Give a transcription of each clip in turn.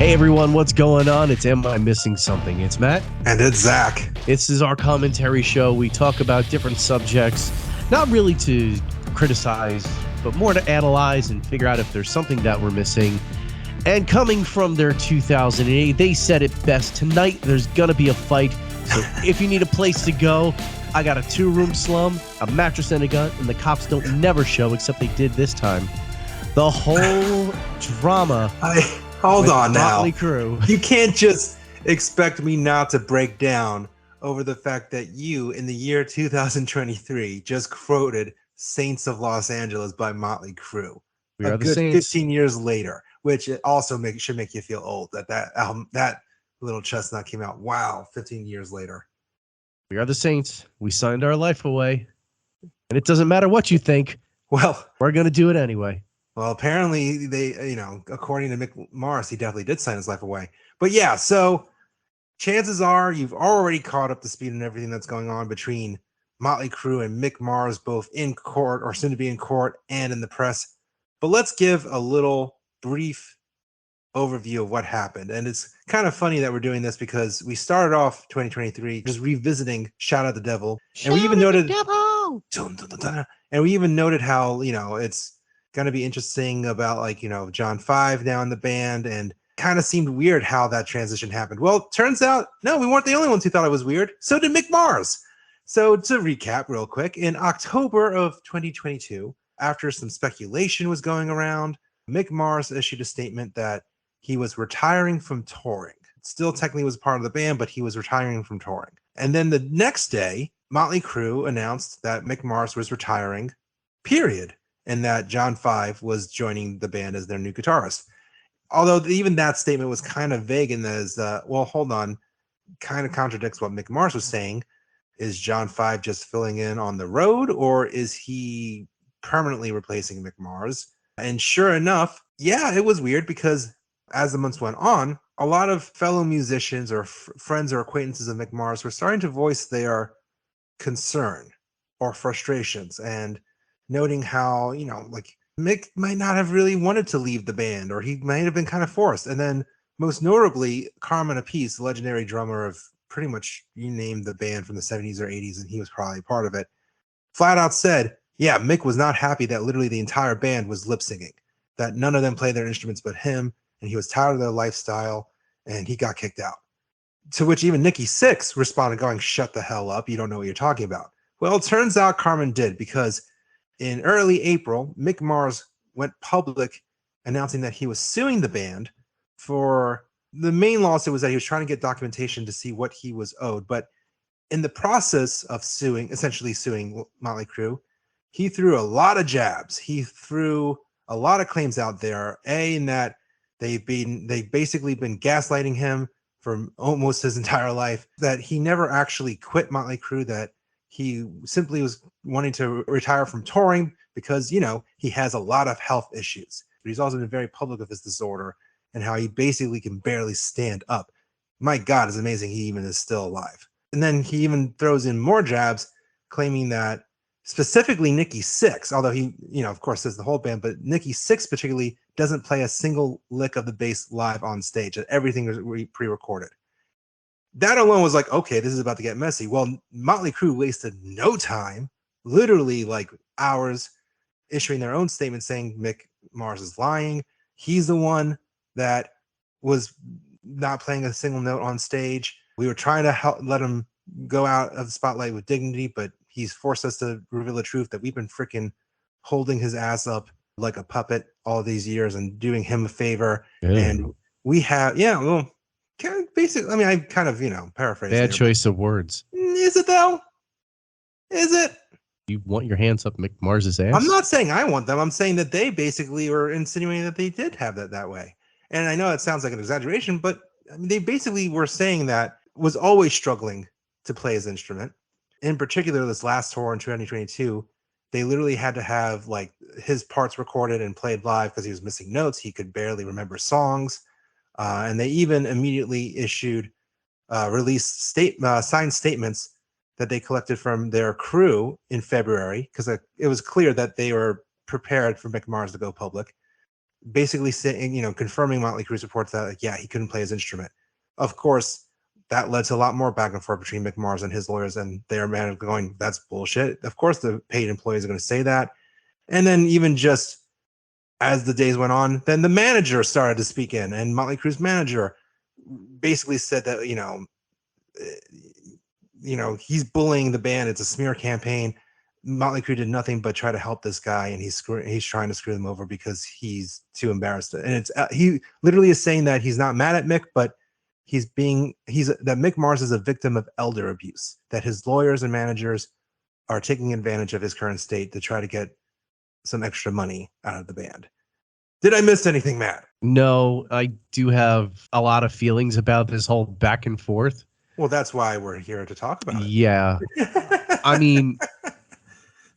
Hey everyone, what's going on? It's Am I Missing Something? It's Matt. And it's Zach. This is our commentary show. We talk about different subjects, not really to criticize, but more to analyze and figure out if there's something that we're missing. And coming from their 2008, they said it best. Tonight, there's going to be a fight. So if you need a place to go, I got a 2-room slum, a mattress and a gun, and the cops don't never show, except they did this time. The whole drama. Hold on now. Mötley Crüe. You can't just expect me not to break down over the fact that you, in the year 2023, just quoted Saints of Los Angeles by Motley Crüe. We are a the good Saints. 15 years later, which it also should make you feel old that album, that little chestnut came out. Wow, 15 years later. We are the Saints. We signed our life away. And it doesn't matter what you think. Well, we're going to do it anyway. Well, apparently they, according to Mick Mars, he definitely did sign his life away. But yeah, so chances are you've already caught up to speed on everything that's going on between Motley Crüe and Mick Mars, both in court or soon to be in court and in the press. But let's give a little brief overview of what happened. And it's kind of funny that we're doing this because we started off 2023 just revisiting Shout Out the Devil. And we even noted and we even noted how, it's going to be interesting about John 5 now in the band, and kind of seemed weird how that transition happened. Well, turns out, no, we weren't the only ones who thought it was weird. So did Mick Mars. So to recap real quick, in October of 2022, after some speculation was going around, Mick Mars issued a statement that he was retiring from touring. Still technically was part of the band, but he was retiring from touring. And then the next day, Motley Crüe announced that Mick Mars was retiring, period. And that John 5 was joining the band as their new guitarist. Although even that statement was kind of vague and as, hold on, kind of contradicts what Mick Mars was saying. Is John 5 just filling in on the road, or is he permanently replacing Mick Mars? And sure enough, yeah, it was weird because as the months went on, a lot of fellow musicians or friends or acquaintances of Mick Mars were starting to voice their concern or frustrations and noting how, Mick might not have really wanted to leave the band, or he might have been kind of forced. And then most notably, Carmine Appice, the legendary drummer of pretty much you name the band from the 70s or 80s, and he was probably part of it, flat out said, yeah, Mick was not happy that literally the entire band was lip syncing, that none of them played their instruments but him, and he was tired of their lifestyle, and he got kicked out. To which even Nikki Sixx responded going, shut the hell up, you don't know what you're talking about. Well, it turns out Carmine did, because in early April, Mick Mars went public announcing that he was suing the band for the main lawsuit was that he was trying to get documentation to see what he was owed. But in the process of essentially suing Motley Crüe, he threw a lot of jabs. He threw a lot of claims out there. In that they've basically been gaslighting him for almost his entire life, that he never actually quit Motley Crüe, that he simply was wanting to retire from touring because, he has a lot of health issues. But he's also been very public with his disorder and how he basically can barely stand up. My God, it's amazing he even is still alive. And then he even throws in more jabs, claiming that specifically Nikki Sixx, although he, of course, says the whole band, but Nikki Sixx particularly doesn't play a single lick of the bass live on stage. Everything was pre-recorded. That alone was like, okay, this is about to get messy. Well, Motley Crüe wasted no time, literally hours, issuing their own statement saying Mick Mars is lying. He's the one that was not playing a single note on stage. We were trying to let him go out of the spotlight with dignity, but he's forced us to reveal the truth that we've been freaking holding his ass up like a puppet all these years and doing him a favor. Yeah. And we have, basically, I kind of, paraphrase. Bad choice of words. Is it though? Is it? You want your hands up Mick Mars's ass? I'm not saying I want them. I'm saying that they basically were insinuating that they did have that way. And I know it sounds like an exaggeration, but they basically were saying that was always struggling to play his instrument. In particular, this last tour in 2022, they literally had to have his parts recorded and played live because he was missing notes. He could barely remember songs. And they even immediately released signed statements that they collected from their crew in February, because it was clear that they were prepared for Mick Mars to go public, basically saying, confirming Motley Crue's reports that, like, yeah, he couldn't play his instrument. Of course, that led to a lot more back and forth between Mick Mars and his lawyers and their manager going, that's bullshit. Of course, the paid employees are going to say that. And then even just as the days went on, then the manager started to speak in, and Motley Crue's manager basically said that, he's bullying the band. It's a smear campaign. Motley Crue did nothing but try to help this guy, and he's trying to screw them over because he's too embarrassed. And it's he literally is saying that he's not mad at Mick, but that Mick Mars is a victim of elder abuse, that his lawyers and managers are taking advantage of his current state to try to get some extra money out of the band. Did I miss anything, Matt? No, I do have a lot of feelings about this whole back and forth. Well, that's why we're here to talk about it. Yeah. I mean,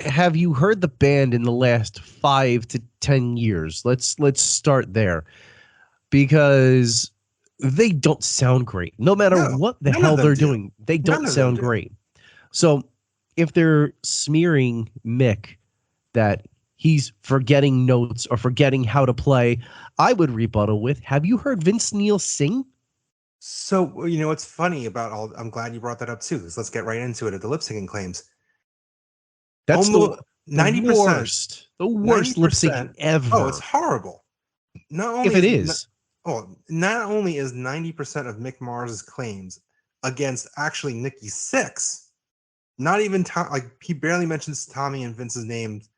have you heard the band in the last 5 to 10 years? Let's start there, because they don't sound great. No matter what the hell they're doing, they don't sound great. So if they're smearing Mick that he's forgetting notes or forgetting how to play, I would rebuttal with, have you heard Vince Neil sing? So, what's funny about I'm glad you brought that up too, because let's get right into it at the lip syncing claims. That's the 90%. The worst lip syncing ever. Oh, it's horrible. Not only if it is. Not only is 90% of Mick Mars's claims against actually Nikki Sixx, not even he barely mentions Tommy and Vince's names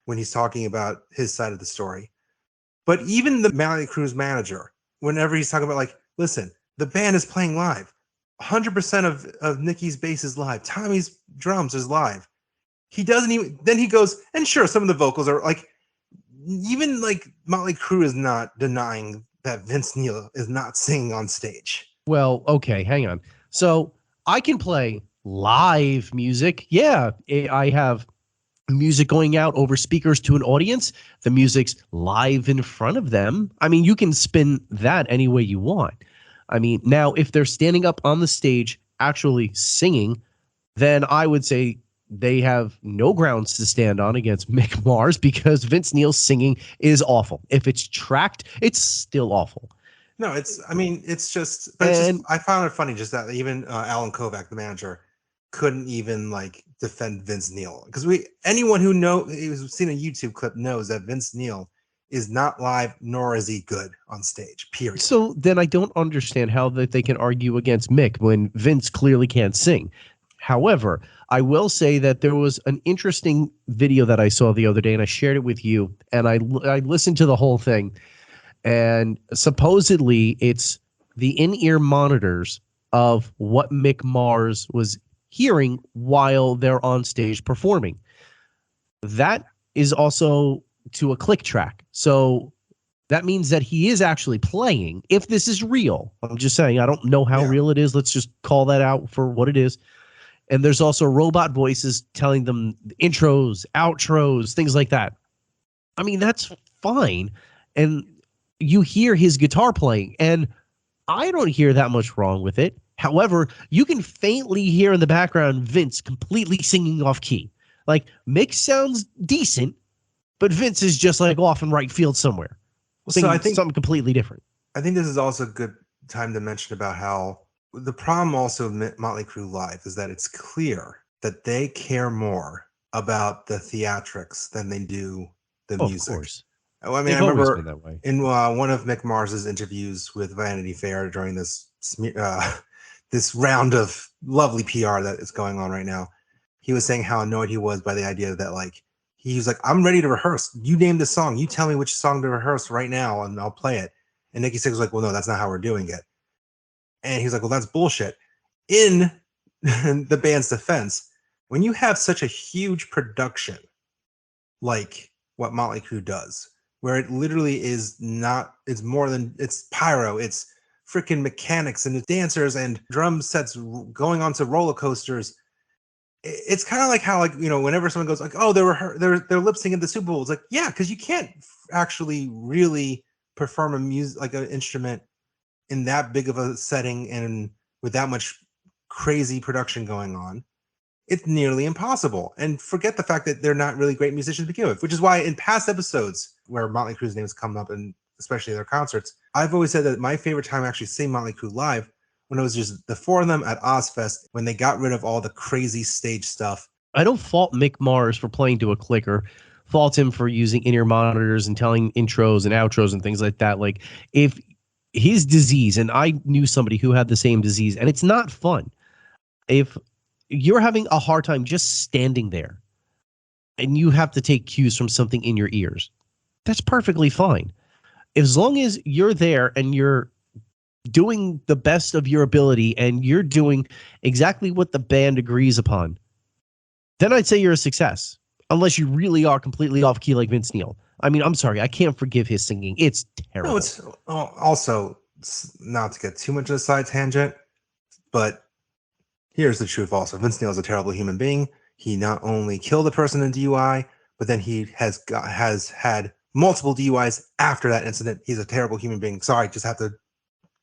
when he's talking about his side of the story. But even the Mötley Crüe's manager, whenever he's talking about, like, listen, the band is playing live. 100% of Nikki's bass is live. Tommy's drums is live. He doesn't even, then he goes, and sure, some of the vocals are like, even like Motley Crue is not denying that Vince Neil is not singing on stage. Well, okay, hang on. So I can play live music. Yeah, I have music going out over speakers to an audience. The music's live in front of them. I mean, you can spin that any way you want. I mean, now if they're standing up on the stage actually singing, then I would say they have no grounds to stand on against Mick Mars, because Vince Neil's singing is awful. If it's tracked, it's still awful. No, I found it funny just that even Alan Kovac, the manager, couldn't even like defend Vince Neil, because anyone who's seen a YouTube clip knows that Vince Neil is not live, nor is he good on stage, period. So then I don't understand how that they can argue against Mick when Vince clearly can't sing. However, I will say that there was an interesting video that I saw the other day, and I shared it with you, and I listened to the whole thing, and supposedly it's the in-ear monitors of what Mick Mars was hearing while they're on stage performing. That is also to a click track. So that means that he is actually playing, if this is real. I'm just saying, I don't know how real it is. Let's just call that out for what it is. And there's also robot voices telling them intros, outros, things like that. I mean, that's fine. And you hear his guitar playing, and I don't hear that much wrong with it. However, you can faintly hear in the background Vince completely singing off key. Like, Mick sounds decent, but Vince is just like off in right field somewhere. So I think something completely different. I think this is also a good time to mention about how the problem also of Motley Crue Live is that it's clear that they care more about the theatrics than they do the music. Of course. I mean, I remember that way. In one of Mick Mars's interviews with Vanity Fair during this this round of lovely PR that is going on right now, he was saying how annoyed he was by the idea that, like, he was like, I'm ready to rehearse. You name the song. You tell me which song to rehearse right now, and I'll play it. And Nikki Sixx was like, well, no, that's not how we're doing it. And he's like, well, that's bullshit. In the band's defense, when you have such a huge production like what Motley Crue does, where it literally is not, it's more than, it's pyro, it's freaking mechanics and dancers and drum sets going onto roller coasters. It's kind of like how, like, whenever someone goes like, oh, they're lip syncing at the Super Bowl, it's like, yeah, because you can't actually really perform a music, like an instrument, in that big of a setting and with that much crazy production going on. It's nearly impossible. And forget the fact that they're not really great musicians to begin with, which is why in past episodes where Motley Crue's name has come up and especially their concerts. I've always said that my favorite time actually seeing Motley Crue live when it was just the four of them at Ozfest, when they got rid of all the crazy stage stuff. I don't fault Mick Mars for playing to a clicker. Fault him for using in-ear monitors and telling intros and outros and things like that. Like, if his disease, and I knew somebody who had the same disease, and it's not fun. If you're having a hard time just standing there and you have to take cues from something in your ears, that's perfectly fine. As long as you're there and you're doing the best of your ability and you're doing exactly what the band agrees upon, then I'd say you're a success. Unless you really are completely off key like Vince Neil. I mean, I'm sorry, I can't forgive his singing. It's terrible. No, it's also, not to get too much of a side tangent, but here's the truth also. Vince Neil is a terrible human being. He not only killed a person in DUI, but then he has had multiple DUIs after that incident. He's a terrible human being. Sorry, just have to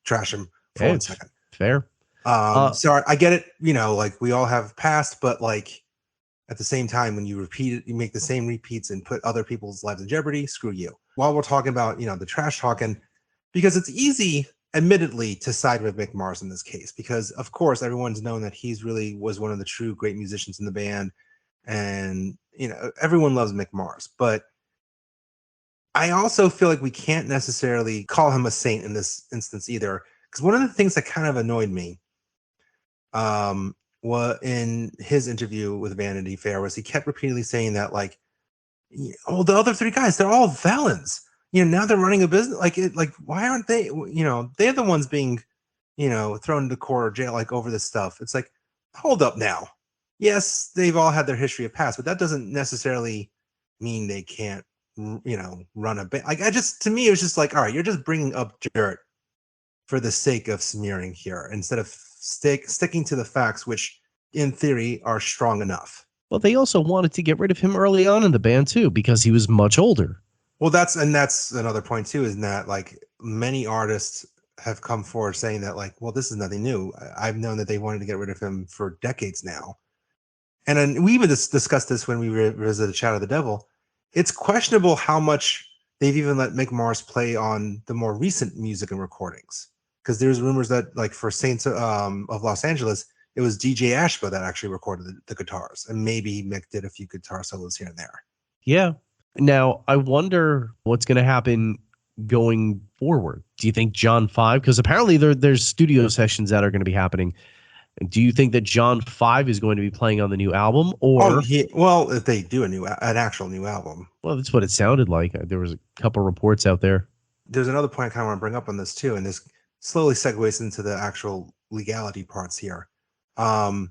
trash him for 1 second. Fair. Sorry, I get it. You know, like, we all have past, but like, at the same time, when you repeat it, you make the same repeats and put other people's lives in jeopardy. Screw you. While we're talking about, the trash talking, because it's easy, admittedly, to side with Mick Mars in this case, because of course everyone's known that he's really was one of the true great musicians in the band, and everyone loves Mick Mars. But I also feel like we can't necessarily call him a saint in this instance either, because one of the things that kind of annoyed me, in his interview with Vanity Fair, was he kept repeatedly saying that, like, the other three guys, they're all felons. Now they're running a business. Why aren't they? They're the ones being, thrown into court or jail, like, over this stuff. It's like, hold up now. Yes, they've all had their history of past, but that doesn't necessarily mean they can't, run a band. To me, it was just like, all right, you're just bringing up dirt for the sake of smearing here, instead of sticking to the facts, which in theory are strong enough. Well, they also wanted to get rid of him early on in the band too, because he was much older. Well, that's another point too, is that, like, many artists have come forward saying that, like, well, this is nothing new. I've known that they wanted to get rid of him for decades now. And then we even discussed this when we visited Chat of the Devil. It's questionable how much they've even let Mick Mars play on the more recent music and recordings. Because there's rumors that, like, for Saints of Los Angeles, it was DJ Ashba that actually recorded the guitars, and maybe Mick did a few guitar solos here and there. Yeah. Now, I wonder what's going to happen going forward. Do you think John 5? Because apparently there's studio sessions that are going to be happening. Do you think that John 5 is going to be playing on the new album? Or if they do an actual new album. Well, that's what it sounded like. There was a couple reports out there. There's another point I kind of want to bring up on this too, and this slowly segues into the actual legality parts here. And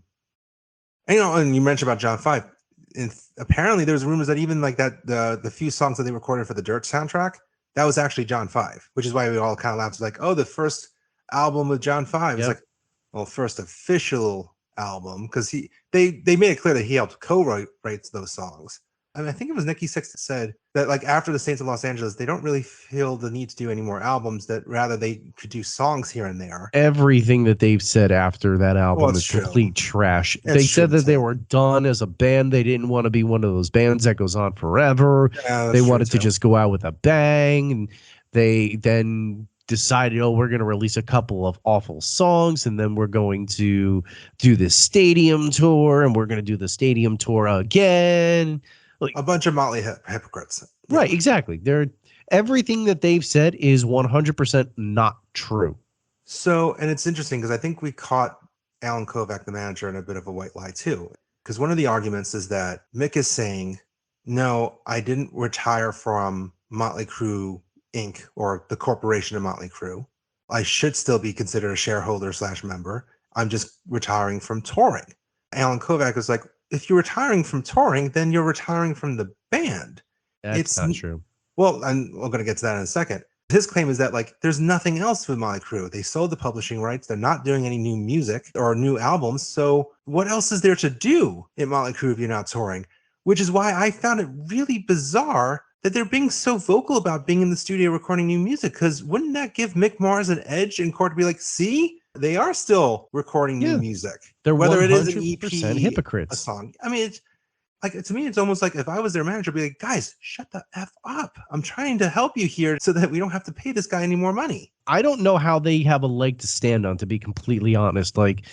you mentioned about John 5. And apparently there's rumors that even like that the few songs that they recorded for the Dirt soundtrack, that was actually John 5, which is why we all kind of laughed. It's like, oh, the first album with John 5. Yep. It's like, well, first official album, because they made it clear that he helped co-write those songs. I mean, I think it was Nikki Sixx that said that, like, after the Saints of Los Angeles, they don't really feel the need to do any more albums, that rather they could do songs here and there. Everything that they've said after that album is complete trash. They said that they were done as a band. They didn't want to be one of those bands that goes on forever. They wanted to just go out with a bang. And they then decided, we're going to release a couple of awful songs, and then we're going to do this stadium tour, and we're going to do the stadium tour again. Like, a bunch of Motley hypocrites. Right, exactly. Everything that they've said is 100% not true. So, and it's interesting because I think we caught Alan Kovac, the manager, in a bit of a white lie too. Because one of the arguments is that Mick is saying, no, I didn't retire from Motley Crüe Inc. or the corporation of Motley Crüe. I should still be considered a shareholder / member. I'm just retiring from touring. Alan Kovac was like, if you're retiring from touring, then you're retiring from the band. It's not true. Well, and we're going to get to that in a second. His claim is that, like, there's nothing else with Motley Crüe. They sold the publishing rights. They're not doing any new music or new albums. So what else is there to do in Motley Crüe if you're not touring? Which is why I found it really bizarre that they're being so vocal about being in the studio recording new music. Because wouldn't that give Mick Mars an edge in court to be like, see, they are still recording new music. They're whether it is an EP, hypocrites. a song. I mean, like, to me, it's almost like if I was their manager, I'd be like, guys, shut the F up. I'm trying to help you here so that we don't have to pay this guy any more money. I don't know how they have a leg to stand on, to be completely honest. Like,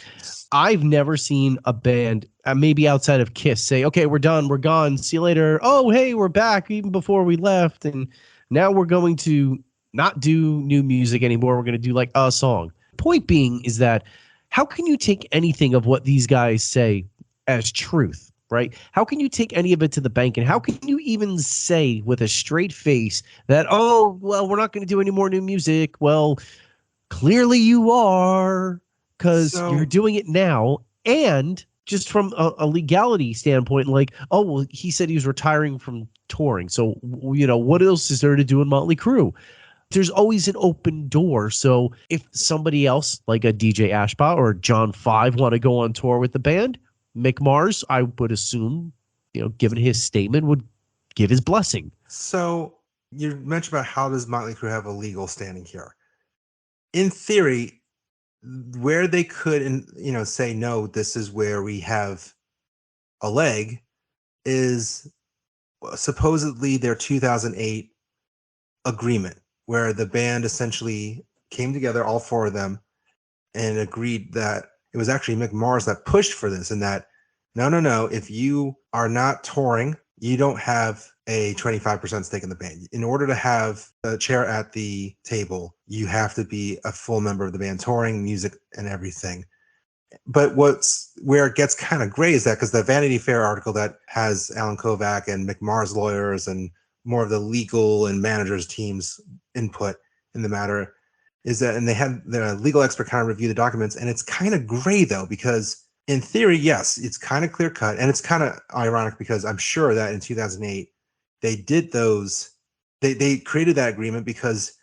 I've never seen a band, maybe outside of Kiss, say, okay, we're done, we're gone, see you later. Oh, hey, we're back even before we left. And now we're going to not do new music anymore. We're going to do like a song. Point being is that how can you take anything of what these guys say as truth, right? How can you take any of it to the bank? And how can you even say with a straight face that, oh, well, we're not going to do any more new music? Well, clearly you are, because you're doing it now. And just from a legality standpoint, like, oh, well, he said he was retiring from touring. So, what else is there to do in Motley Crue? There's always an open door. So if somebody else like a DJ Ashba or John 5 want to go on tour with the band, Mick Mars, I would assume, given his statement, would give his blessing. So you mentioned about how does Motley Crue have a legal standing here? In theory, where they could, say, no, this is where we have a leg, is supposedly their 2008 agreement, where the band essentially came together, all four of them, and agreed that it was actually Mick Mars that pushed for this, and that no, if you are not touring, you don't have a 25% stake in the band. In order to have a chair at the table, you have to be a full member of the band, touring, music, and everything. But where it gets kind of gray is that because the Vanity Fair article that has Alan Kovac and Mick Mars lawyers and more of the legal and managers team's input in the matter is that, and they had the legal expert kind of review the documents, and it's kind of gray though, because in theory, yes, it's kind of clear cut, and it's kind of ironic because I'm sure that in 2008 they did those, they created that agreement because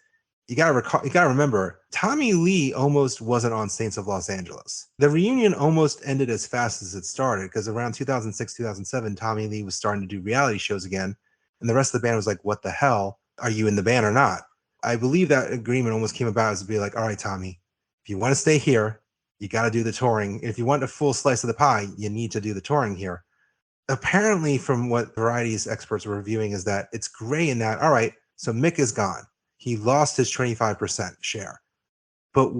you gotta remember, Tommy Lee almost wasn't on Saints of Los Angeles. The reunion almost ended as fast as it started because around 2006, 2007, Tommy Lee was starting to do reality shows again. And the rest of the band was like, what the hell? Are you in the band or not? I believe that agreement almost came about as to be like, all right, Tommy, if you want to stay here, you got to do the touring. If you want a full slice of the pie, you need to do the touring here. Apparently, from what Variety's experts were reviewing, is that it's gray in that, all right, so Mick is gone. He lost his 25% share. But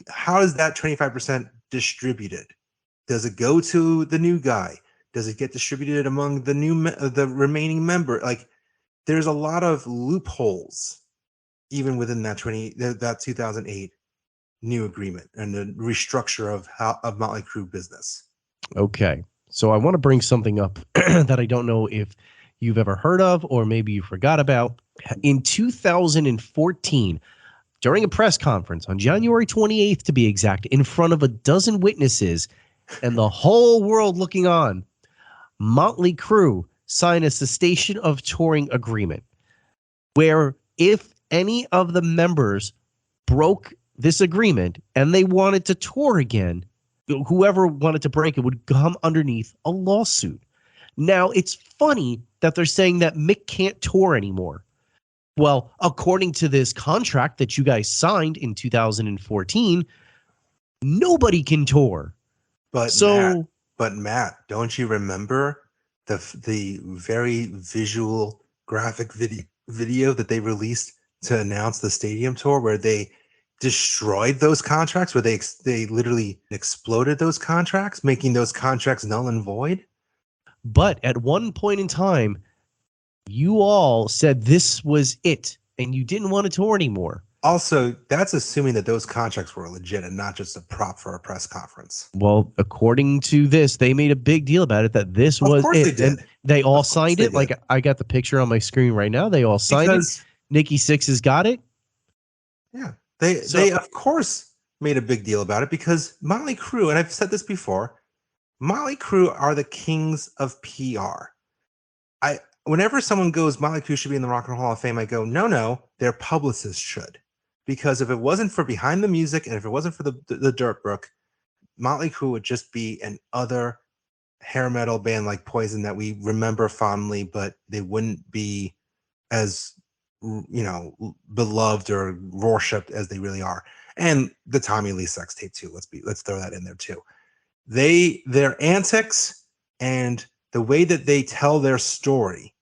how is that 25% distributed? Does it go to the new guy? Does it get distributed among the remaining member? Like, there's a lot of loopholes, even within that 2008 new agreement and the restructure of Motley Crue business. Okay, so I want to bring something up that I don't know if you've ever heard of or maybe you forgot about. In 2014, during a press conference on January 28th, to be exact, in front of a dozen witnesses and the whole world looking on, Motley Crue signed a cessation of touring agreement where if any of the members broke this agreement and they wanted to tour again, whoever wanted to break it would come underneath a lawsuit. Now, it's funny that they're saying that Mick can't tour anymore. Well, according to this contract that you guys signed in 2014, nobody can tour. But Matt, don't you remember the very visual graphic video that they released to announce the stadium tour, where they destroyed those contracts, where they literally exploded those contracts, making those contracts null and void? But at one point in time, you all said this was it, and you didn't want to tour anymore. Also, that's assuming that those contracts were legit and not just a prop for a press conference. Well, according to this, they made a big deal about it, that this was it. They did. And they all signed it. Like, I got the picture on my screen right now. They all signed it. Nikki Sixx has got it. Yeah. They of course made a big deal about it because Motley Crue, and I've said this before, Motley Crue are the kings of PR. Whenever someone goes, Motley Crue should be in the Rock and Roll Hall of Fame, I go, no, their publicist should. Because if it wasn't for Behind the Music and if it wasn't for the Dirt Brook, Motley Crue would just be an other hair metal band like Poison that we remember fondly, but they wouldn't be as, beloved or worshipped as they really are. And the Tommy Lee sex tape too. Let's throw that in there too. Their antics and The way that they tell their story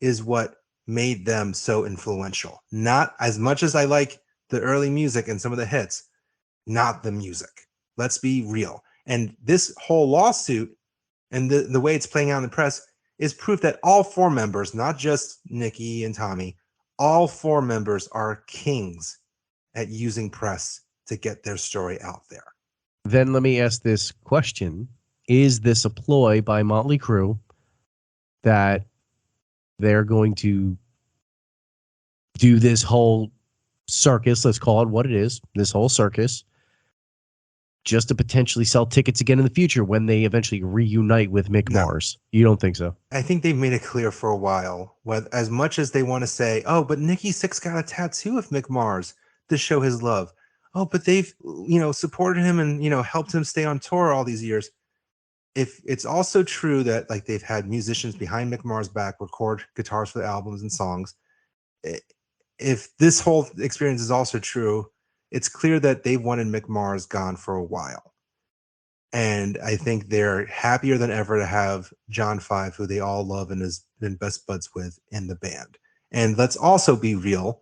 is what made them so influential. Not as much as I like the early music and some of the hits, not the music. Let's be real. And this whole lawsuit and the way it's playing out in the press is proof that all four members, not just Nikki and Tommy, all four members are kings at using press to get their story out there. Then let me ask this question. Is this a ploy by Motley Crüe that they're going to do this whole circus, let's call it what it is, this whole circus, just to potentially sell tickets again in the future when they eventually reunite with Mick Mars? You don't think so? I think they've made it clear for a while, as much as they want to say, oh, but Nikki Sixx got a tattoo of Mick Mars to show his love. Oh, but they've, supported him and, helped him stay on tour all these years. If it's also true that like they've had musicians behind Mick Mars' back record guitars for the albums and songs, if this whole experience is also true, it's clear that they've wanted Mick Mars gone for a while. And I think they're happier than ever to have John Five, who they all love and has been best buds with, in the band. And let's also be real,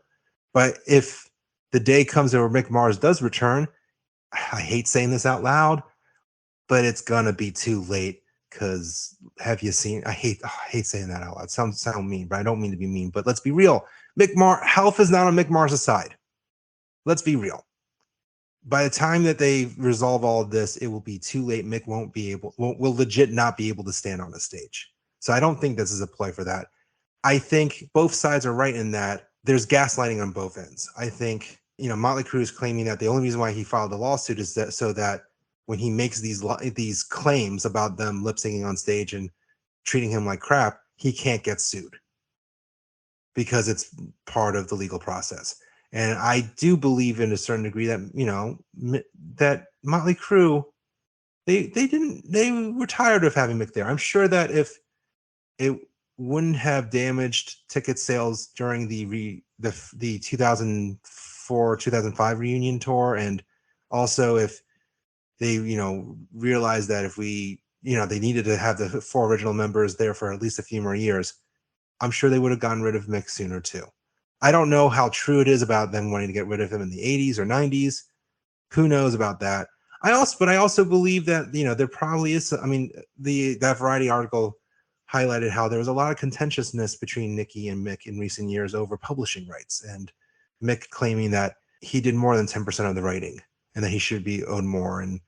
but if the day comes where Mick Mars does return, I hate saying this out loud, but it's gonna be too late. Because have you seen? I hate saying that out loud. It sounds mean, but I don't mean to be mean. But let's be real. Health is not on Mick Mars' side. Let's be real. By the time that they resolve all of this, it will be too late. Mick will legit not be able to stand on a stage. So I don't think this is a play for that. I think both sides are right in that there's gaslighting on both ends. I think, Motley Crüe is claiming that the only reason why he filed the lawsuit is that so that when he makes these claims about them lip syncing on stage and treating him like crap, he can't get sued because it's part of the legal process. And I do believe in a certain degree that, that Motley Crüe, they were tired of having Mick there. I'm sure that if it wouldn't have damaged ticket sales during the 2004, 2005 reunion tour, and also if they, realized that if they needed to have the four original members there for at least a few more years, I'm sure they would have gotten rid of Mick sooner too. I don't know how true it is about them wanting to get rid of him in the 80s or 90s. Who knows about that? I also believe that, there probably is, that Variety article highlighted how there was a lot of contentiousness between Nikki and Mick in recent years over publishing rights, and Mick claiming that he did more than 10% of the writing and that he should be owed more. And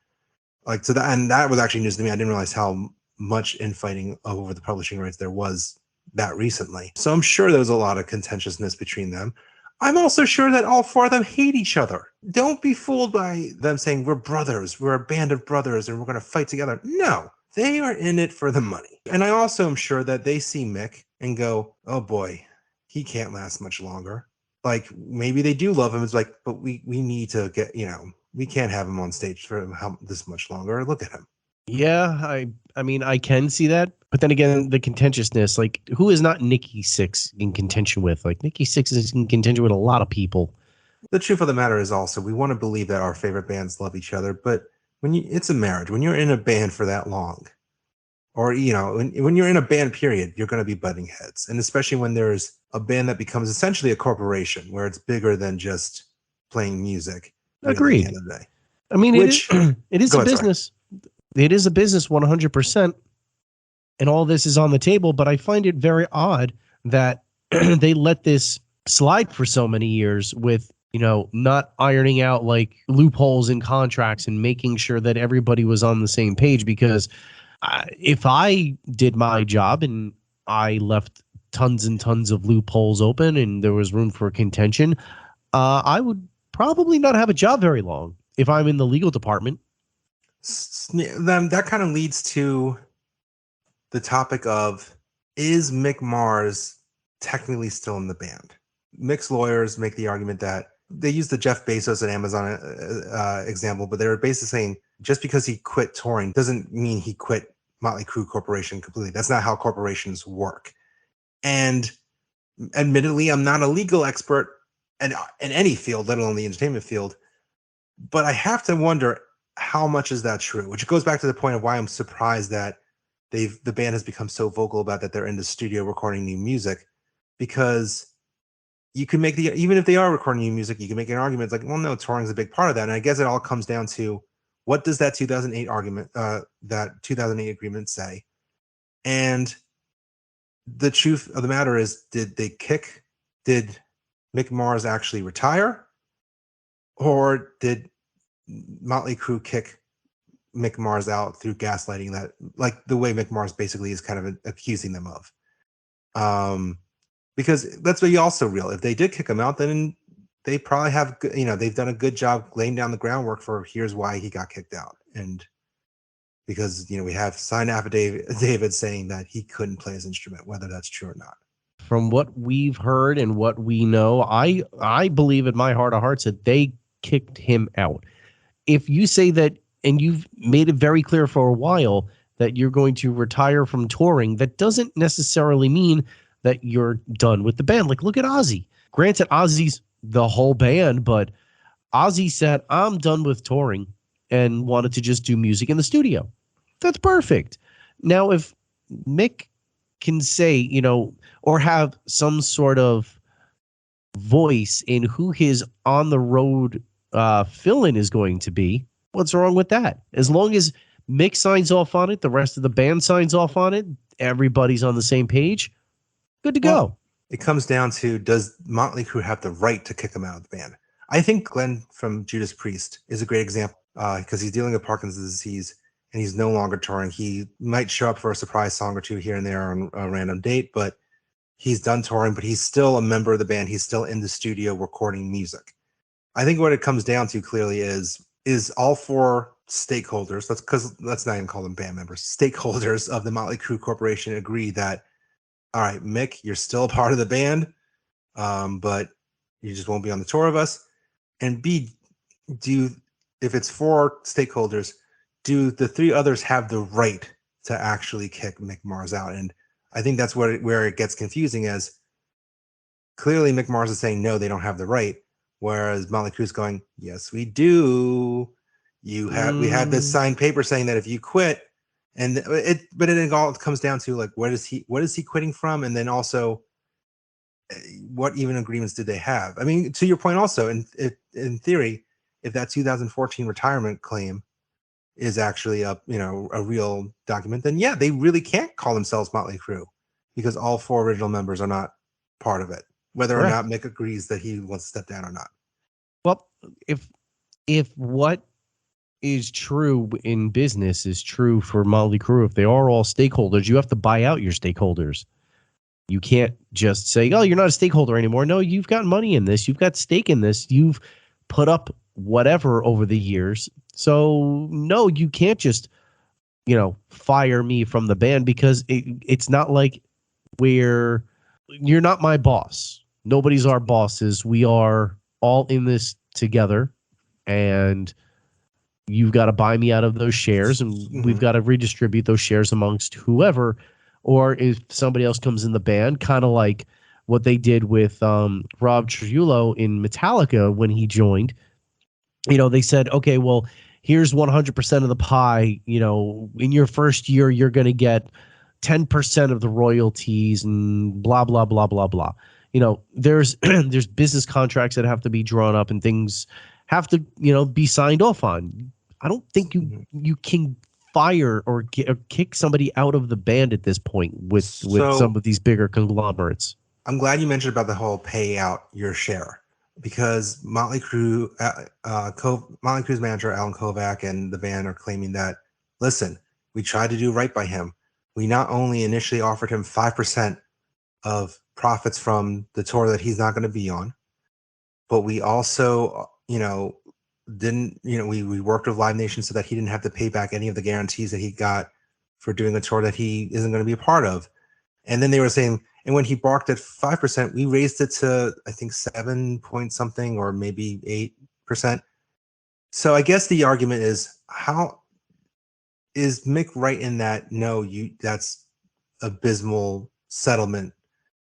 that was actually news to me. I didn't realize how much infighting over the publishing rights there was that recently. So I'm sure there was a lot of contentiousness between them. I'm also sure that all four of them hate each other. Don't be fooled by them saying we're brothers, we're a band of brothers, and we're going to fight together. No, they are in it for the money. And I also am sure that they see Mick and go, oh boy, he can't last much longer. Like maybe they do love him. It's like, but we need to get, we can't have him on stage for this much longer. Look at him. Yeah, I can see that. But then again, the contentiousness, like, who is not Nikki Sixx in contention with? Like, Nikki Sixx is in contention with a lot of people. The truth of the matter is also, we want to believe that our favorite bands love each other, but it's a marriage. When you're in a band for that long, or, when you're in a band period, you're going to be butting heads. And especially when there's a band that becomes essentially a corporation, where it's bigger than just playing music. Agreed. At the end of the day. I mean, it is a business. Sorry. It is a business 100%. And all this is on the table, but I find it very odd that they let this slide for so many years with, not ironing out like loopholes in contracts and making sure that everybody was on the same page. Because if I did my job and I left tons and tons of loopholes open and there was room for contention, I would probably not have a job very long if I'm in the legal department. Then that kind of leads to the topic of, is Mick Mars technically still in the band? Mick's lawyers make the argument that they use the Jeff Bezos and Amazon example, but they're basically saying just because he quit touring doesn't mean he quit Motley Crüe Corporation completely. That's not how corporations work. And admittedly, I'm not a legal expert in any field, let alone the entertainment field, but I have to wonder how much is that true, which goes back to the point of why I'm surprised that the band has become so vocal about that they're in the studio recording new music, because you can make even if they are recording new music, you can make an argument. It's like, well, no, touring is a big part of that. And I guess it all comes down to, what does that 2008 agreement say? And the truth of the matter is, did Mick Mars actually retire, or did Motley Crüe kick Mick Mars out through gaslighting, that, like the way Mick Mars basically is kind of accusing them of? Because let's be also real. If they did kick him out, then they probably have, they've done a good job laying down the groundwork for here's why he got kicked out. And because, we have signed affidavit saying that he couldn't play his instrument, whether that's true or not. From what we've heard and what we know, I believe in my heart of hearts that they kicked him out. If you say that, and you've made it very clear for a while that you're going to retire from touring, that doesn't necessarily mean that you're done with the band. Like, look at Ozzy. Granted, Ozzy's the whole band, but Ozzy said, I'm done with touring, and wanted to just do music in the studio. That's perfect. Now, if Mick can say, or have some sort of voice in who his on the road fill-in is going to be, what's wrong with that? As long as Mick signs off on it, the rest of the band signs off on it, everybody's on the same page, good to go. It comes down to, does Motley Crüe have the right to kick him out of the band? I think Glenn from Judas Priest is a great example, because he's dealing with Parkinson's disease and he's no longer touring. He might show up for a surprise song or two here and there on a random date, but he's done touring, but he's still a member of the band. He's still in the studio recording music. I think what it comes down to clearly is all four stakeholders, let's not even call them band members, stakeholders of the Motley Crüe Corporation agree that, all right, Mick, you're still a part of the band, but you just won't be on the tour of us. And B, if it's four stakeholders, do the three others have the right to actually kick Mick Mars out? And I think that's where it gets confusing, as clearly Mick Mars is saying, no, they don't have the right. Whereas Motley Crue's going, yes, we do. We have this signed paper saying that if you quit, but it all comes down to, like, what is he quitting from? And then also, what even agreements did they have? I mean, to your point also, in theory, if that 2014 retirement claim is actually a real document, then yeah, they really can't call themselves Motley Crüe, because all four original members are not part of it, whether or not Mick agrees that he wants to step down or not. Well, if what is true in business is true for Motley Crüe, if they are all stakeholders, you have to buy out your stakeholders. You can't just say, oh, you're not a stakeholder anymore. No, you've got money in this. You've got stake in this. You've put up whatever over the years. So no, you can't just, fire me from the band, because it's not like you're not my boss. Nobody's our bosses. We are all in this together, and you've got to buy me out of those shares, and we've got to redistribute those shares amongst whoever. Or if somebody else comes in the band, kind of like what they did with Rob Trujillo in Metallica when he joined, they said, okay, well, here's 100% of the pie. In your first year, you're going to get 10% of the royalties and blah, blah, blah, blah, blah. There's business contracts that have to be drawn up and things have to, be signed off on. I don't think you can fire or kick somebody out of the band at this point with some of these bigger conglomerates. I'm glad you mentioned about the whole pay out your share, because Motley Crüe's manager, Alan Kovac, and the band are claiming that, listen, we tried to do right by him. We not only initially offered him 5% of profits from the tour that he's not going to be on, but we also, we worked with Live Nation so that he didn't have to pay back any of the guarantees that he got for doing a tour that he isn't going to be a part of. And then they were saying, and when he balked at 5%, we raised it to, I think, 7 point something, or maybe 8%. So I guess the argument is, how is Mick right in that? No, that's abysmal settlement.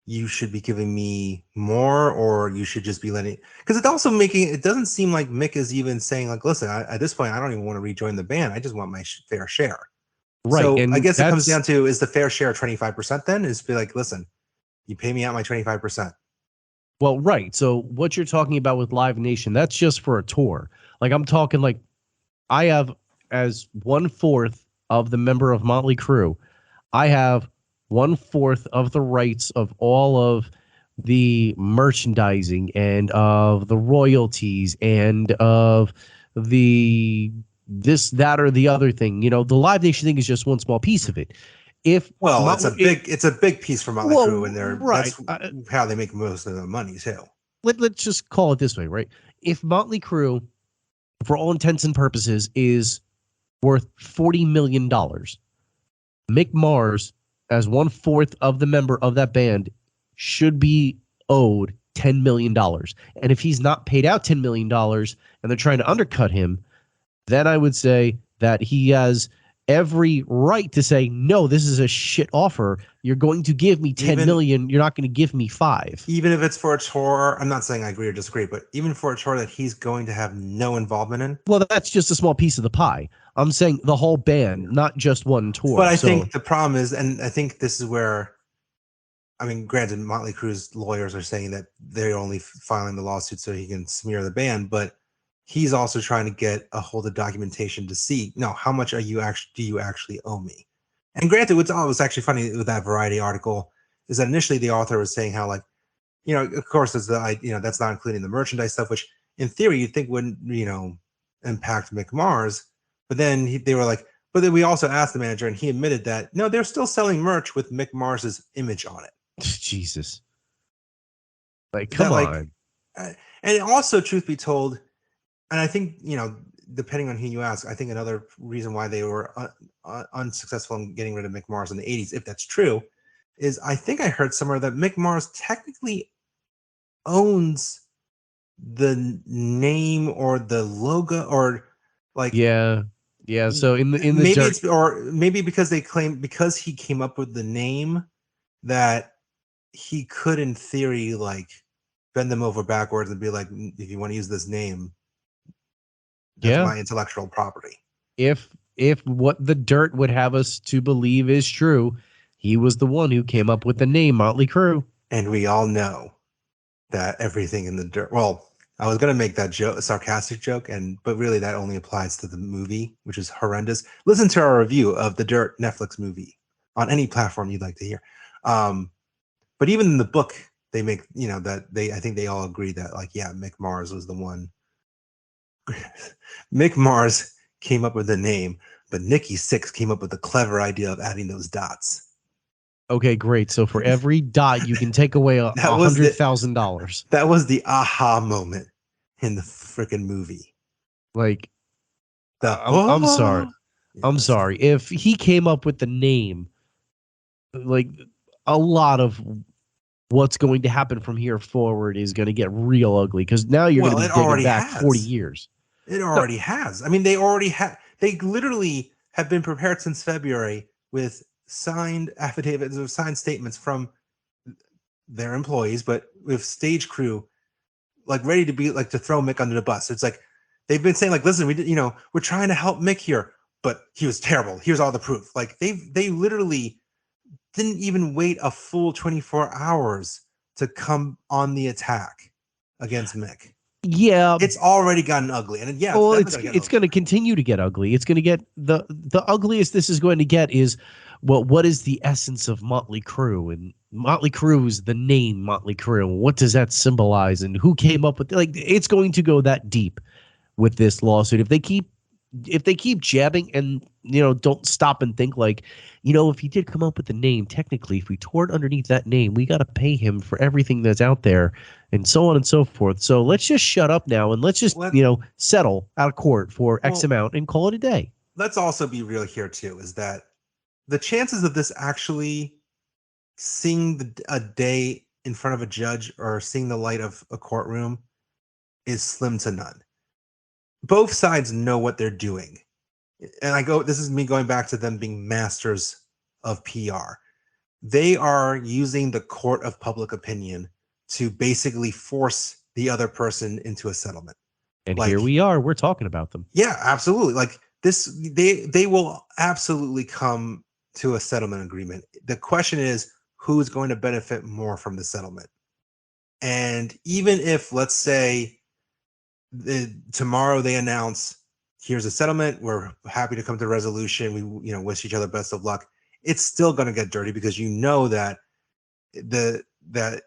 You should be giving me more, or you should just be letting, because it's also it doesn't seem like Mick is even saying, like, listen, at this point, I don't even want to rejoin the band. I just want my fair share. Right. So And I guess it comes that's down to, is the fair share 25% then? Is be like, listen, you pay me out my 25%. well, right. So what you're talking about with Live Nation, that's just for a tour. Like I'm talking like I have as 1/4 of the member of Motley Crue, I have 1/4 of the rights of all of the merchandising and of the royalties and of the this, that, or the other thing. You know, the Live Nation thing is just one small piece of it. If Well, Motley, it's a big piece for Motley Crue, and right. that's how they make most of the money too. Let's just call it this way, right? If Motley Crue, for all intents and purposes, is worth $40 million, Mick Mars, as 1/4 of the member of that band, should be owed $10 million. And if he's not paid out $10 million and they're trying to undercut him, then I would say that he has every right to say, no, this is a shit offer. You're going to give me 10 million. You're not going to give me 5. Even if it's for a tour, I'm not saying I agree or disagree, but even for a tour that he's going to have no involvement in. Well, that's just a small piece of the pie. I'm saying the whole band, not just one tour. But I think the problem is, and I think this is where, I mean, granted, Motley Crue's lawyers are saying that they're only filing the lawsuit so he can smear the band, but he's also trying to get a hold of documentation to see, no, how much do you actually owe me? And granted, what's always actually funny with that Variety article is that initially the author was saying how, like, you know, of course, that's not including the merchandise stuff, which in theory you'd think wouldn't, impact Mick Mars. But then they were like, but then we also asked the manager, and he admitted that no, they're still selling merch with Mick Mars's image on it. Jesus, like, come on. And also, truth be told, and I think, depending on who you ask, I think another reason why they were unsuccessful in getting rid of Mick Mars in the 80s, if that's true, is I think I heard somewhere that Mick Mars technically owns the name or the logo, or like, yeah. So in the maybe dirt, it's, or maybe because they claim, because he came up with the name, that he could in theory like bend them over backwards and be like, if you want to use this name, that's my intellectual property. If what the dirt would have us to believe is true, he was the one who came up with the name Motley Crue. And we all know that everything in the dirt, well, I was going to make that joke, a sarcastic joke, but really that only applies to the movie, which is horrendous. Listen to our review of the Dirt Netflix movie on any platform you'd like to hear. But even in the book, they make, I think they all agree that, like, yeah, Mick Mars was the one. Mick Mars came up with the name, but Nikki Sixx came up with the clever idea of adding those dots. Okay, great. So for every dot, you can take away $100,000. That was the aha moment in the freaking movie. Like, I'm sorry. Yeah, I'm sorry. If he came up with the name, like, a lot of what's going to happen from here forward is going to get real ugly, because now you're going to be digging back 40 years. It already has. I mean, they literally have been prepared since February with signed affidavits or signed statements from their employees, but with stage crew, like, ready to be, like, to throw Mick under the bus. It's like they've been saying, like, listen, we're trying to help Mick here, but he was terrible. Here's all the proof. Like, they literally didn't even wait a full 24 hours to come on the attack against Mick. Yeah, it's already gotten ugly, and well, it's going to continue to get ugly. It's going to get the ugliest this is going to get is, well, what is the essence of Motley Crue? And Motley Crue is the name Motley Crue. What does that symbolize? And who came up with it? Like, it's going to go that deep with this lawsuit if they keep jabbing and don't stop and think, like, if he did come up with the name, technically, if we tore it underneath that name, we got to pay him for everything that's out there, and so on and so forth. So let's just shut up now, and let's just settle out of court for X amount and call it a day. Let's also be real here too, is that the chances of this actually seeing a day in front of a judge or seeing the light of a courtroom is slim to none. Both sides know what they're doing. And this is me going back to them being masters of PR. They are using the court of public opinion to basically force the other person into a settlement. And here we are, we're talking about them. Yeah, absolutely. Like, they will absolutely come to a settlement agreement. The question is who is going to benefit more from the settlement. And even if, let's say, tomorrow they announce, here's a settlement, we're happy to come to a resolution, we wish each other best of luck, it's still going to get dirty because that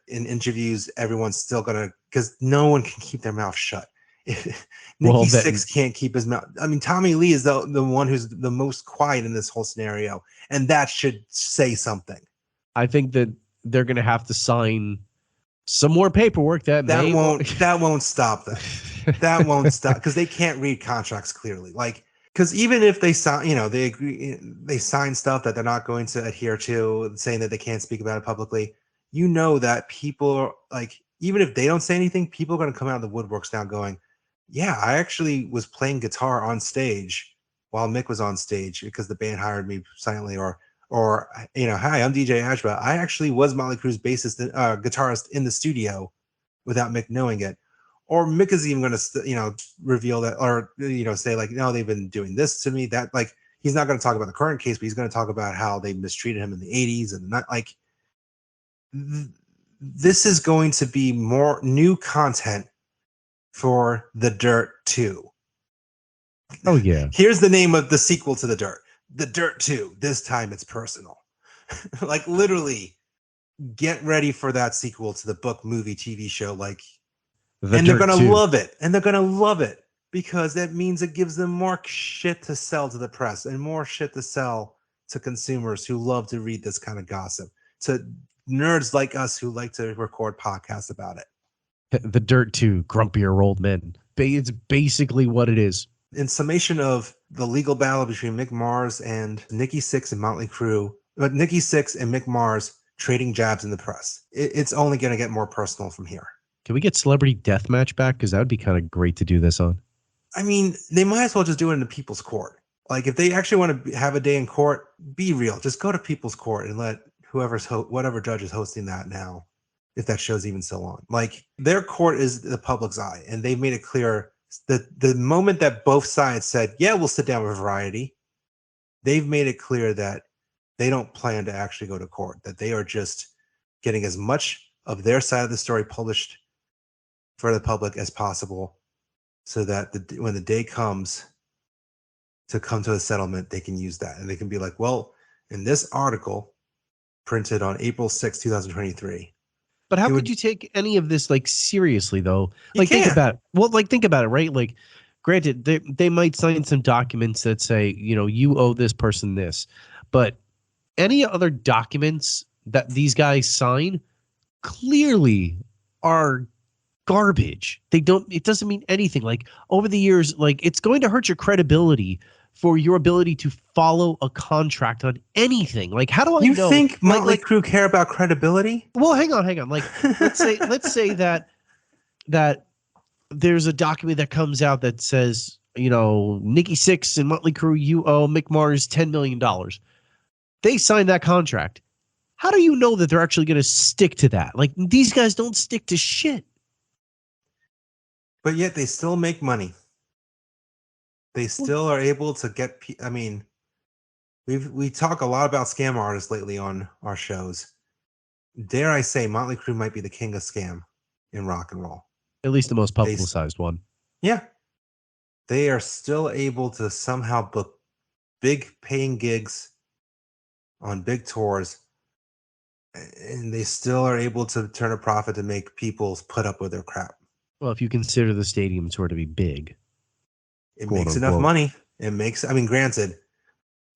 in interviews everyone's still going to, because no one can keep their mouth shut. Nikki Sixx can't keep his mouth. I mean, Tommy Lee is the one who's the most quiet in this whole scenario, and that should say something. I think that they're going to have to sign some more paperwork that won't stop them. That won't stop, because they can't read contracts clearly. Like, because even if they sign, they agree, they sign stuff that they're not going to adhere to, saying that they can't speak about it publicly. That people, like, even if they don't say anything, people are going to come out of the woodworks now going, yeah, I actually was playing guitar on stage while Mick was on stage because the band hired me silently, or hi, I'm DJ Ashba. I actually was Mötley Crüe's bassist, guitarist in the studio without Mick knowing it. Or Mick is even going to, reveal that, or, say like, no, they've been doing this to me, that, like, he's not going to talk about the current case, but he's going to talk about how they mistreated him in the 80s. And not like, this is going to be more new content for The Dirt 2. Oh, yeah. Here's the name of the sequel to The Dirt. The Dirt 2. This time it's personal. Like, literally, get ready for that sequel to the book, movie, TV show. Like, they're going to love it. And they're going to love it because that means it gives them more shit to sell to the press and more shit to sell to consumers who love to read this kind of gossip, to nerds like us who like to record podcasts about it. The Dirt 2, grumpier old men. It's basically what it is. In summation of the legal battle between Mick Mars and Nikki Sixx and Mötley Crüe, but Nikki Sixx and Mick Mars trading jabs in the press, it's only going to get more personal from here. Can we get Celebrity Deathmatch back? Because that would be kind of great to do this on. I mean, they might as well just do it in the people's court. Like, if they actually want to have a day in court, be real. Just go to people's court and let whatever judge is hosting that now, if that show's even still on. Like, their court is the public's eye, and they've made it clear that the moment that both sides said, yeah, we'll sit down with Variety, they've made it clear that they don't plan to actually go to court, that they are just getting as much of their side of the story published for the public as possible, so that when the day comes to come to a settlement, they can use that. And they can be like, well, in this article printed on April 6, 2023. But how could you take any of this, like, seriously, though? Like, think about it. Well, like, think about it, right? Like, granted, they might sign some documents that say, you owe this person this. But any other documents that these guys sign clearly are garbage. It doesn't mean anything. Like, over the years, like, it's going to hurt your credibility for your ability to follow a contract on anything. Like, how do I know? You think Mötley Crüe care about credibility? Well, hang on. Like, let's say that there's a document that comes out that says, Nikki Sixx and Mötley Crüe, you owe Mick Mars $10 million. They signed that contract. How do you know that they're actually going to stick to that? Like, these guys don't stick to shit. But yet they still make money. They still are able to get. I mean, we talk a lot about scam artists lately on our shows. Dare I say, Mötley Crüe might be the king of scam in rock and roll. At least the most publicized one. Yeah, they are still able to somehow book big paying gigs on big tours, and they still are able to turn a profit to make people put up with their crap. Well, if you consider the stadium tour to be big. It makes enough money. It makes, I mean, granted,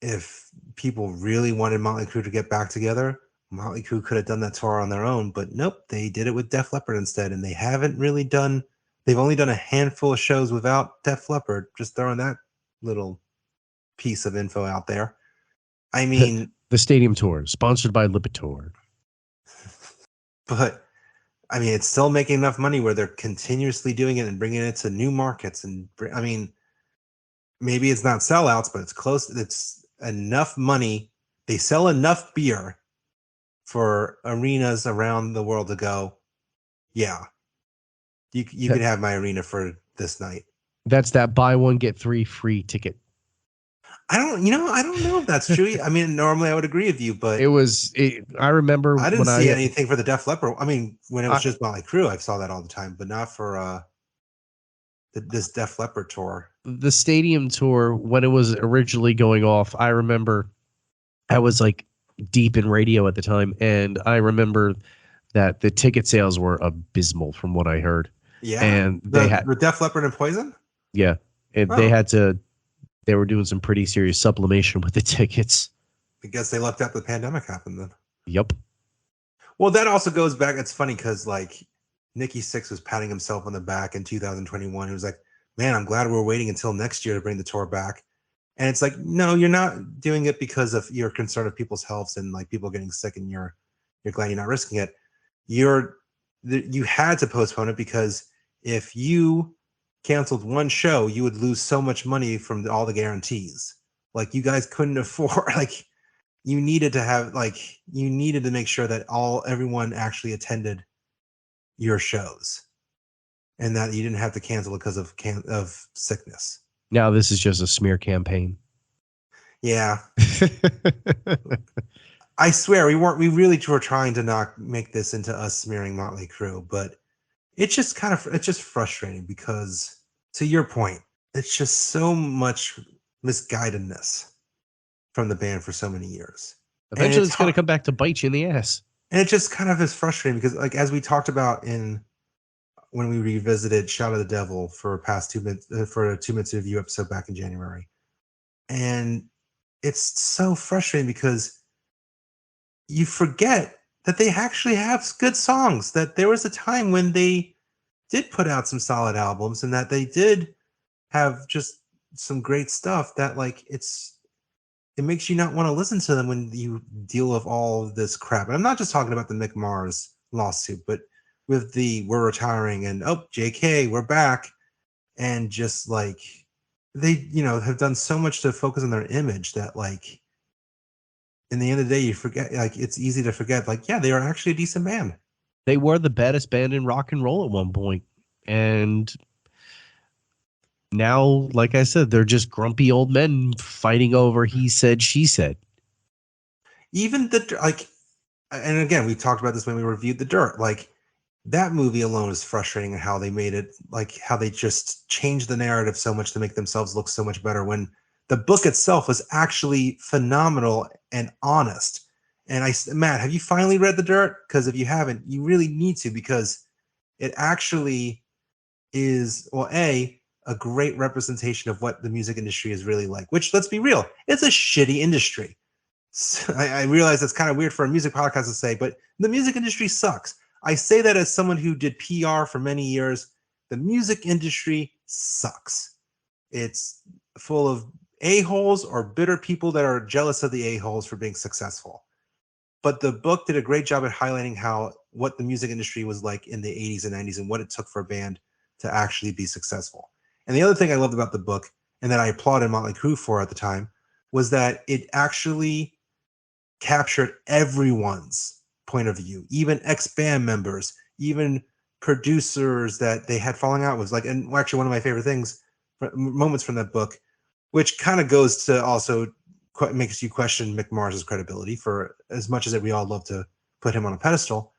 if people really wanted Mötley Crüe to get back together, Mötley Crüe could have done that tour on their own, but nope, they did it with Def Leppard instead, and they've only done a handful of shows without Def Leppard. Just throwing that little piece of info out there. I mean, the stadium tour, sponsored by Lipitor. But I mean, it's still making enough money where they're continuously doing it and bringing it to new markets. And I mean, maybe it's not sellouts, but it's close. It's enough money. They sell enough beer for arenas around the world to go, yeah, you can have my arena for this night. That's that buy one, get three free ticket. I don't know if that's true. I mean, normally I would agree with you, but I remember I didn't when see anything for the Def Leppard. I mean, when it was I just Motley Crue, I saw that all the time, but not for this Def Leppard tour. the stadium tour, when it was originally going off, I remember I was like deep in radio at the time, and I remember that the ticket sales were abysmal from what I heard. Yeah, And the Def Leppard and Poison. yeah, and Oh, they were doing some pretty serious sublimation with the tickets. I guess they lucked out the pandemic happened then. Yep. Well, that also goes back. It's funny because like Nikki Sixx was patting himself on the back in 2021. He was like, "Man, I'm glad we're waiting until next year to bring the tour back." And it's like, no, you're not doing it because of your concern of people's health and like people getting sick, and you're glad you're not risking it. You had to postpone it because if you canceled one show, you would lose so much money from all the guarantees. Like you guys couldn't afford like you needed to make sure that everyone actually attended your shows and that you didn't have to cancel it because of sickness. Now this is just a smear campaign. Yeah. I swear we really were trying to not make this into us smearing Motley Crue, but it's just frustrating because to your point, it's just so much misguidedness from the band for so many years. Eventually it's going to come back to bite you in the ass. And it just kind of is frustrating because like, as we talked about when we revisited Shout of the Devil for past 2 minutes, for a 2 minutes review episode back in January. And it's so frustrating because you forget that they actually have good songs, that there was a time when they did put out some solid albums and that they did have just some great stuff that like it makes you not want to listen to them when you deal with all of this crap. And I'm not just talking about the Mick Mars lawsuit, but with the we're retiring and JK, we're back, and just like they have done so much to focus on their image that like in the end of the day you forget, like it's easy to forget like yeah, they are actually a decent band. They were the baddest band in rock and roll at one point, and now, like I said, they're just grumpy old men fighting over he said, she said. Even and again, we talked about this when we reviewed The Dirt. Like that movie alone is frustrating, and how they made it, like how they just changed the narrative so much to make themselves look so much better when the book itself was actually phenomenal and honest. And Matt, have you finally read The Dirt? Because if you haven't, you really need to, because it actually is, well, a great representation of what the music industry is really like, which, let's be real, it's a shitty industry. So I realize that's kind of weird for a music podcast to say, but the music industry sucks. I say that as someone who did PR for many years. The music industry sucks. It's full of a-holes or bitter people that are jealous of the a-holes for being successful. But the book did a great job at highlighting what the music industry was like in the 80s and 90s and what it took for a band to actually be successful. And the other thing I loved about the book, and that I applauded Motley Crue for at the time, was that it actually captured everyone's point of view, even ex-band members, even producers that they had falling out with. Like, and actually one of my favorite moments from that book, which kind of goes to also makes you question Mick Mars' credibility, for as much as we all love to put him on a pedestal.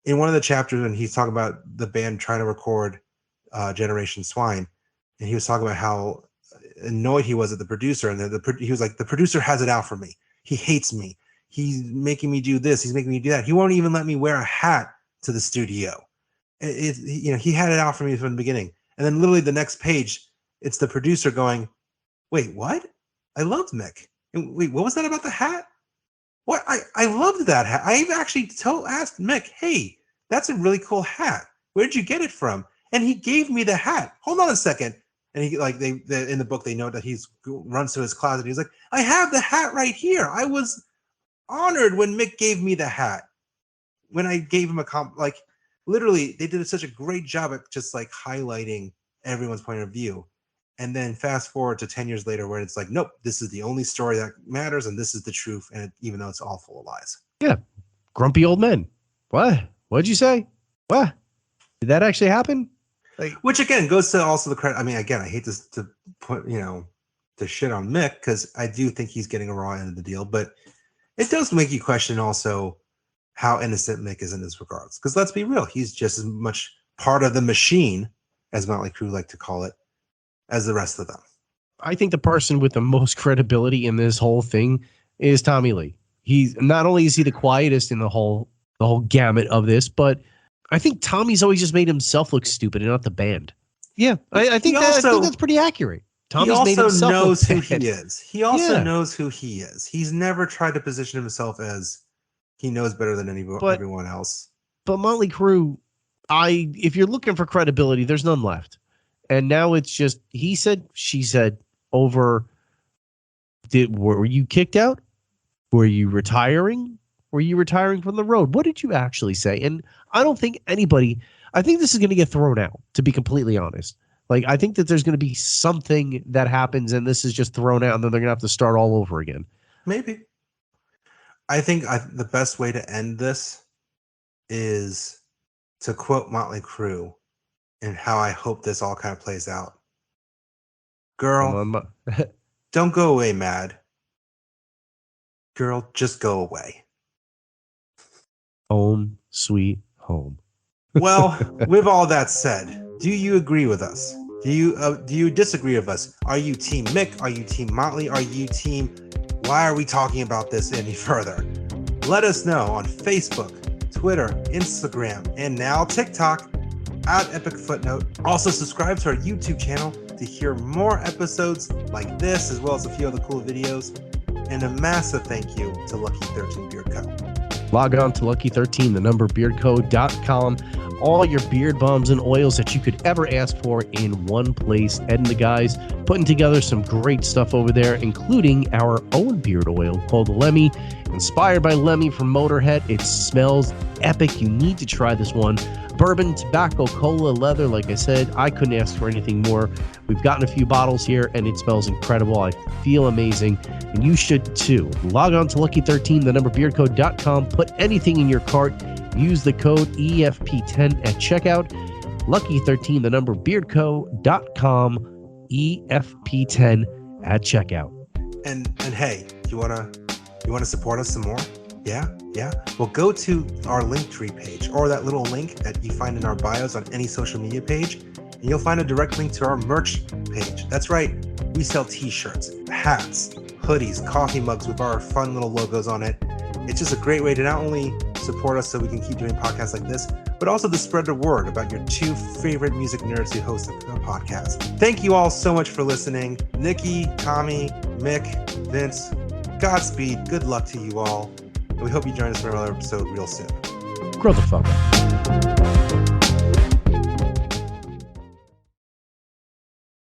In one of the chapters, when he's talking about the band trying to record Generation Swine, and he was talking about how annoyed he was at the producer, and he was like, the producer has it out for me. He hates me. He's making me do this. He's making me do that. He won't even let me wear a hat to the studio. He had it out for me from the beginning. And then literally the next page, it's the producer going, wait, what? I loved Mick. Wait, what was that about the hat? What? I loved that hat. I actually asked Mick, hey, that's a really cool hat. Where did you get it from? And he gave me the hat. Hold on a second. And he in the book, they note that he runs to his closet. He's like, I have the hat right here. I was honored when Mick gave me the hat. When I gave him literally, they did such a great job at just like highlighting everyone's point of view. And then fast forward to 10 years later, where it's like, nope, this is the only story that matters, and this is the truth, and even though it's all full of lies. Yeah, grumpy old men. What? What'd you say? What? Did that actually happen? Which again goes to also the credit. I mean, again, I hate this to put, to shit on Mick, because I do think he's getting a raw end of the deal, but it does make you question also how innocent Mick is in this regards. Because let's be real, he's just as much part of the machine, as Mötley Crüe like to call it, as the rest of them. I think the person with the most credibility in this whole thing is Tommy Lee. He's not only is he the quietest in the whole gamut of this, but I think Tommy's always just made himself look stupid and not the band. Yeah, I think that's pretty accurate. Tommy's he also knows who bad. he is. He also knows who he is. He's never tried to position himself as he knows better than everyone else. But Mötley Crüe, if you're looking for credibility, there's none left. And now it's just he said, she said over. Were you kicked out? Were you retiring? Were you retiring from the road? What did you actually say? And I don't think anybody. I think this is going to get thrown out. To be completely honest, like I think that there's going to be something that happens, and this is just thrown out, and then they're going to have to start all over again. Maybe. I think the best way to end this is to quote Mötley Crüe and how I hope this all kind of plays out. Girl, don't go away mad. Girl, just go away. Home, sweet home. Well, with all that said, do you agree with us? Do you disagree with us? Are you Team Mick? Are you Team Motley? Are you Team... Why are we talking about this any further? Let us know on Facebook, Twitter, Instagram, and now TikTok at Epic Footnote. Also subscribe to our YouTube channel to hear more episodes like this, as well as a few other cool videos. And a massive thank you to Lucky 13 Beard Co. Log on to lucky13beardco.com. All your beard balms and oils that you could ever ask for in one place. Ed and the guys putting together some great stuff over there, including our own beard oil called Lemmy, inspired by Lemmy from Motorhead. It smells epic. You need to try this one. Bourbon, tobacco, cola, leather. Like I said, I couldn't ask for anything more. We've gotten a few bottles here, and it smells incredible. I feel amazing, and you should too. Log on to lucky13beardco.com. Put anything in your cart. Use the code EFP10 at checkout. Lucky13beardco.com. EFP10 at checkout. And hey, you wanna support us some more? Yeah. Well, go to our Linktree page, or that little link that you find in our bios on any social media page, and you'll find a direct link to our merch page. That's right. We sell t-shirts, hats, hoodies, coffee mugs with our fun little logos on it. It's just a great way to not only support us so we can keep doing podcasts like this, but also to spread the word about your two favorite music nerds who host a podcast. Thank you all so much for listening. Nikki, Tommy, Mick, Vince, Godspeed. Good luck to you all. And we hope you join us for another episode real soon. Grow the fuck up.